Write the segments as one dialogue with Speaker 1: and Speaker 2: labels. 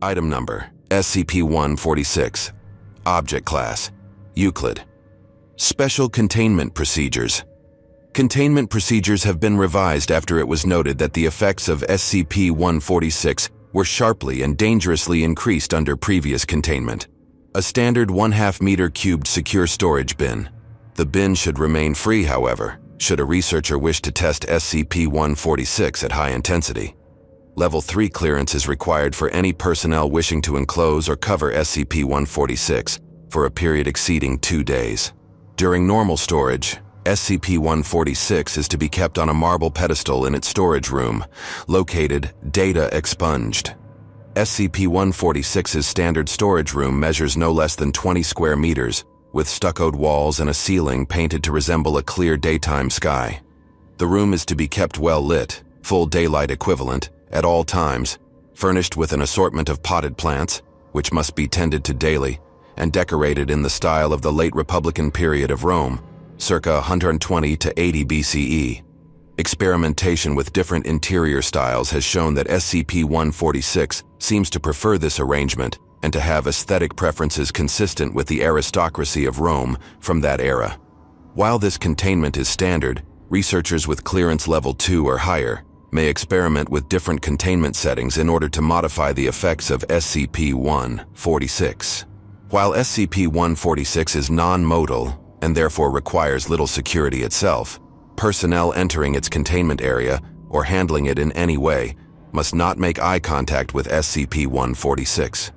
Speaker 1: Item Number: SCP-146. Object Class: Euclid. Special Containment Procedures. Containment procedures have been revised after it was noted that the effects of SCP-146 were sharply and dangerously increased under previous containment. A standard 1/2 meter cubed secure storage bin. The bin should remain free, however, should a researcher wish to test SCP-146 at high intensity. Level 3 clearance is required for any personnel wishing to enclose or cover SCP-146 for a period exceeding 2 days. During normal storage, SCP-146 is to be kept on a marble pedestal in its storage room, located Data Expunged. SCP-146's standard storage room measures no less than 20 square meters, with stuccoed walls and a ceiling painted to resemble a clear daytime sky. The room is to be kept well lit, full daylight equivalent, at all times, furnished with an assortment of potted plants, which must be tended to daily, and decorated in the style of the late Republican period of Rome, circa 120 to 80 BCE. Experimentation with different interior styles has shown that SCP-146 seems to prefer this arrangement and to have aesthetic preferences consistent with the aristocracy of Rome from that era. While this containment is standard, researchers with clearance level 2 or higher may experiment with different containment settings in order to modify the effects of SCP-146. While SCP-146 is non-modal and therefore requires little security itself, personnel entering its containment area or handling it in any way must not make eye contact with SCP-146.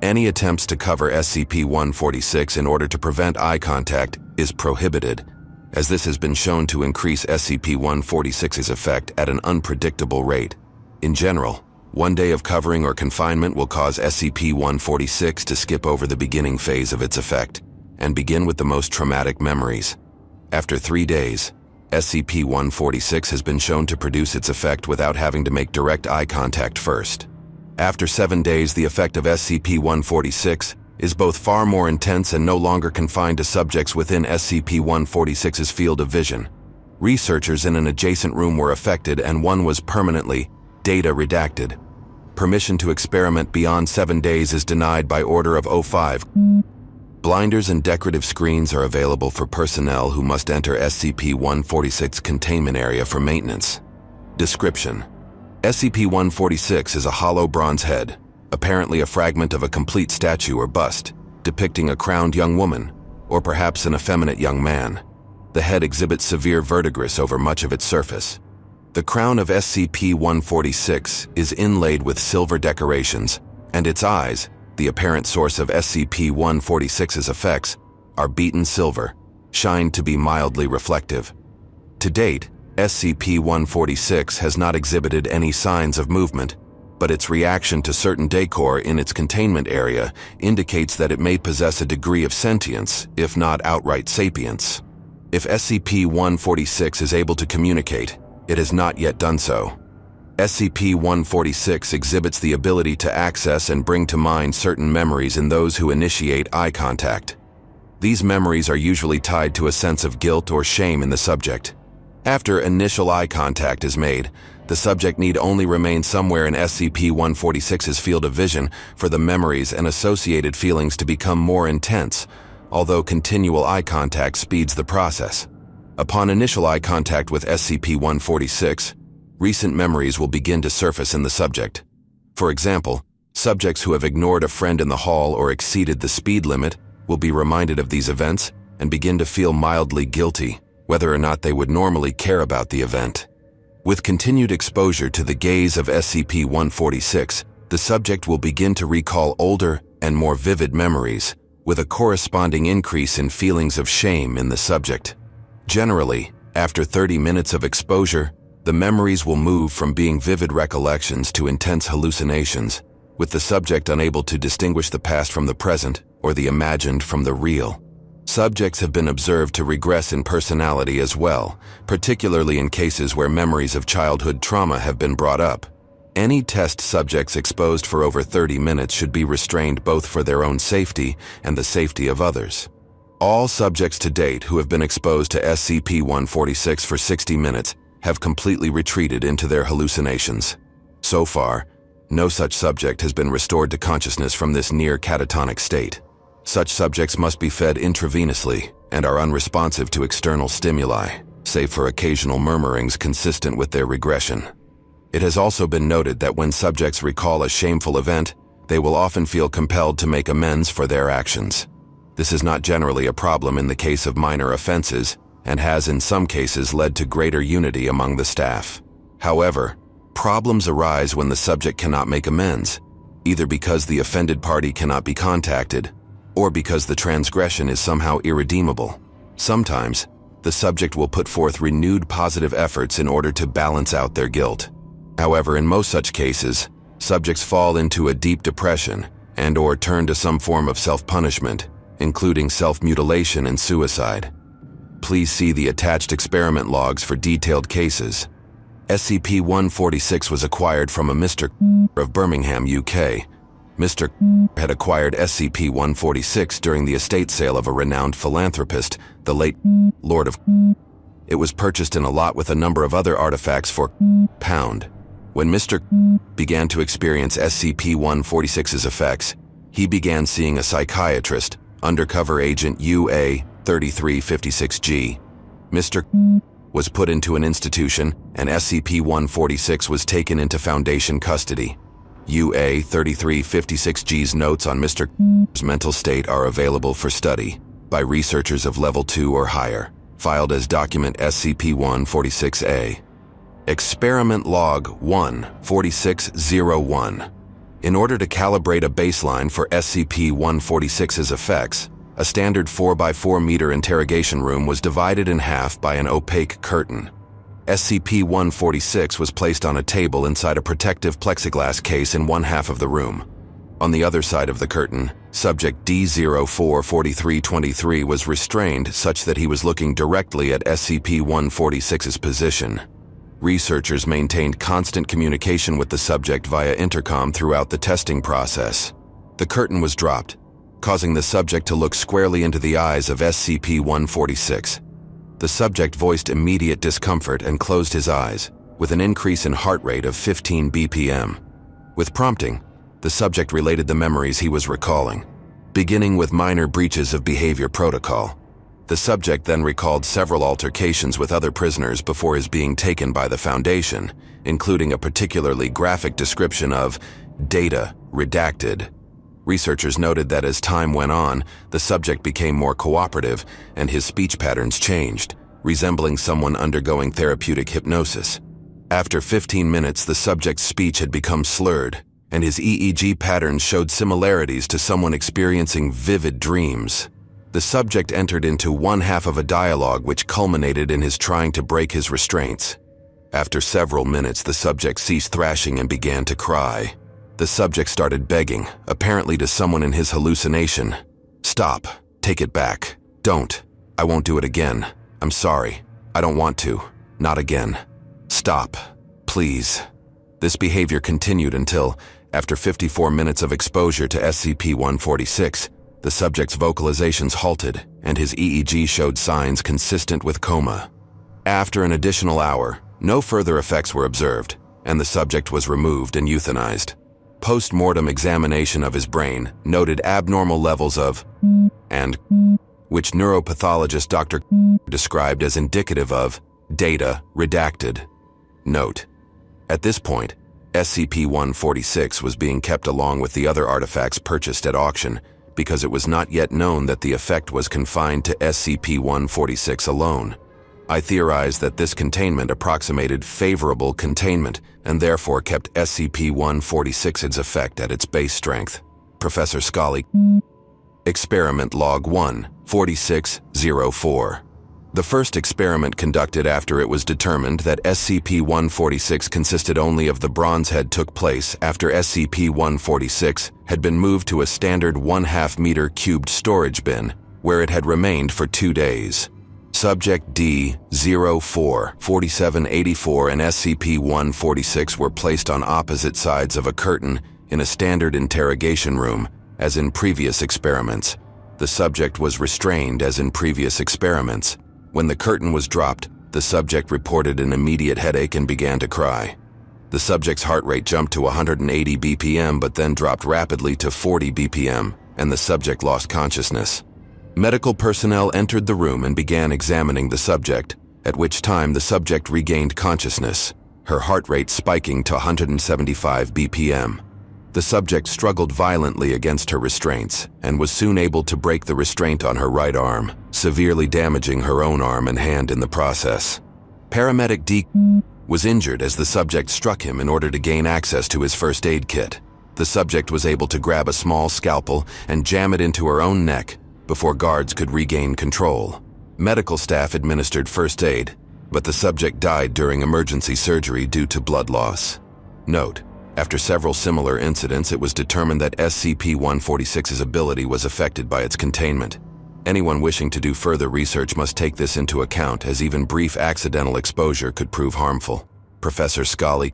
Speaker 1: Any attempts to cover SCP-146 in order to prevent eye contact is prohibited, as this has been shown to increase SCP-146's effect at an unpredictable rate. In general, 1 day of covering or confinement will cause SCP-146 to skip over the beginning phase of its effect and begin with the most traumatic memories. After 3 days, SCP-146 has been shown to produce its effect without having to make direct eye contact first. After 7 days, the effect of SCP-146 is both far more intense and no longer confined to subjects within SCP-146's field of vision. Researchers in an adjacent room were affected and one was permanently data redacted. Permission to experiment beyond 7 days is denied by Order of 05. Blinders and decorative screens are available for personnel who must enter SCP-146 containment area for maintenance. Description: SCP-146 is a hollow bronze head, apparently a fragment of a complete statue or bust, depicting a crowned young woman, or perhaps an effeminate young man. The head exhibits severe verdigris over much of its surface. The crown of SCP-146 is inlaid with silver decorations, and its eyes, the apparent source of SCP-146's effects, are beaten silver, shined to be mildly reflective. To date, SCP-146 has not exhibited any signs of movement, but its reaction to certain decor in its containment area indicates that it may possess a degree of sentience, if not outright sapience. If SCP-146 is able to communicate, it has not yet done so. SCP-146 exhibits the ability to access and bring to mind certain memories in those who initiate eye contact. These memories are usually tied to a sense of guilt or shame in the subject. After initial eye contact is made, the subject need only remain somewhere in SCP-146's field of vision for the memories and associated feelings to become more intense, although continual eye contact speeds the process. Upon initial eye contact with SCP-146, recent memories will begin to surface in the subject. For example, subjects who have ignored a friend in the hall or exceeded the speed limit will be reminded of these events and begin to feel mildly guilty, whether or not they would normally care about the event. With continued exposure to the gaze of SCP-146, the subject will begin to recall older and more vivid memories, with a corresponding increase in feelings of shame in the subject. Generally, after 30 minutes of exposure, the memories will move from being vivid recollections to intense hallucinations, with the subject unable to distinguish the past from the present or the imagined from the real. Subjects have been observed to regress in personality as well, particularly in cases where memories of childhood trauma have been brought up. Any test subjects exposed for over 30 minutes should be restrained both for their own safety and the safety of others. All subjects to date who have been exposed to SCP-146 for 60 minutes have completely retreated into their hallucinations. So far, No such subject has been restored to consciousness from this near catatonic state. Such subjects must be fed intravenously and are unresponsive to external stimuli, save for occasional murmurings consistent with their regression. It has also been noted that when subjects recall a shameful event, they will often feel compelled to make amends for their actions. This is not generally a problem in the case of minor offenses and has in some cases led to greater unity among the staff. However, problems arise when the subject cannot make amends, either because the offended party cannot be contacted or because the transgression is somehow irredeemable. Sometimes, the subject will put forth renewed positive efforts in order to balance out their guilt. However, in most such cases, subjects fall into a deep depression and/or turn to some form of self-punishment, including self-mutilation and suicide. Please see the attached experiment logs for detailed cases. SCP-146 was acquired from a Mr. of Birmingham, UK. Mr. had acquired SCP-146 during the estate sale of a renowned philanthropist, the late Lord of. It was purchased in a lot with a number of other artifacts for £. When Mr. began to experience SCP-146's effects, he began seeing a psychiatrist, Undercover Agent UA-3356G. Mr. was put into an institution, and SCP-146 was taken into Foundation custody. UA-3356G's notes on Mr. mental state are available for study by researchers of Level 2 or higher, filed as Document SCP-146-A. Experiment Log 1-4601. In order to calibrate a baseline for SCP-146's effects, a standard 4x4 meter interrogation room was divided in half by an opaque curtain. SCP-146 was placed on a table inside a protective plexiglass case in one half of the room. On the other side of the curtain, subject D044323 was restrained such that he was looking directly at SCP-146's position. Researchers maintained constant communication with the subject via intercom throughout the testing process. The curtain was dropped, causing the subject to look squarely into the eyes of SCP-146. The subject voiced immediate discomfort and closed his eyes, with an increase in heart rate of 15 BPM. With prompting, the subject related the memories he was recalling, beginning with minor breaches of behavior protocol. The subject then recalled several altercations with other prisoners before his being taken by the Foundation, including a particularly graphic description of data redacted. Researchers noted that as time went on, the subject became more cooperative and his speech patterns changed, resembling someone undergoing therapeutic hypnosis. After 15 minutes, the subject's speech had become slurred, and his EEG patterns showed similarities to someone experiencing vivid dreams. The subject entered into one half of a dialogue which culminated in his trying to break his restraints. After several minutes, the subject ceased thrashing and began to cry. The subject started begging, apparently to someone in his hallucination. "Stop. Take it back. Don't. I won't do it again. I'm sorry. I don't want to. Not again. Stop. Please." This behavior continued until, after 54 minutes of exposure to SCP-146, the subject's vocalizations halted and his EEG showed signs consistent with coma. After an additional hour, no further effects were observed, and the subject was removed and euthanized. Post-mortem examination of his brain noted abnormal levels of and which neuropathologist Dr. described as indicative of data redacted. Note: at this point, SCP-146 was being kept along with the other artifacts purchased at auction because it was not yet known that the effect was confined to SCP-146 alone. I theorize that this containment approximated favorable containment and therefore kept SCP-146's effect at its base strength. Professor Skali. Experiment Log 1-4604. The first experiment conducted after it was determined that SCP-146 consisted only of the bronze head took place after SCP-146 had been moved to a standard 1/2 meter cubed storage bin, where it had remained for 2 days. Subject D044784 and SCP-146 were placed on opposite sides of a curtain in a standard interrogation room, as in previous experiments. The subject was restrained as in previous experiments. When the curtain was dropped, the subject reported an immediate headache and began to cry. The subject's heart rate jumped to 180 BPM but then dropped rapidly to 40 BPM, and the subject lost consciousness. Medical personnel entered the room and began examining the subject, at which time the subject regained consciousness, her heart rate spiking to 175 BPM. The subject struggled violently against her restraints and was soon able to break the restraint on her right arm, severely damaging her own arm and hand in the process. Paramedic D was injured as the subject struck him in order to gain access to his first aid kit. The subject was able to grab a small scalpel and jam it into her own neck before guards could regain control. Medical staff administered first aid, but the subject died during emergency surgery due to blood loss. Note: after several similar incidents, it was determined that SCP-146's ability was affected by its containment. Anyone wishing to do further research must take this into account, as even brief accidental exposure could prove harmful. Professor Skali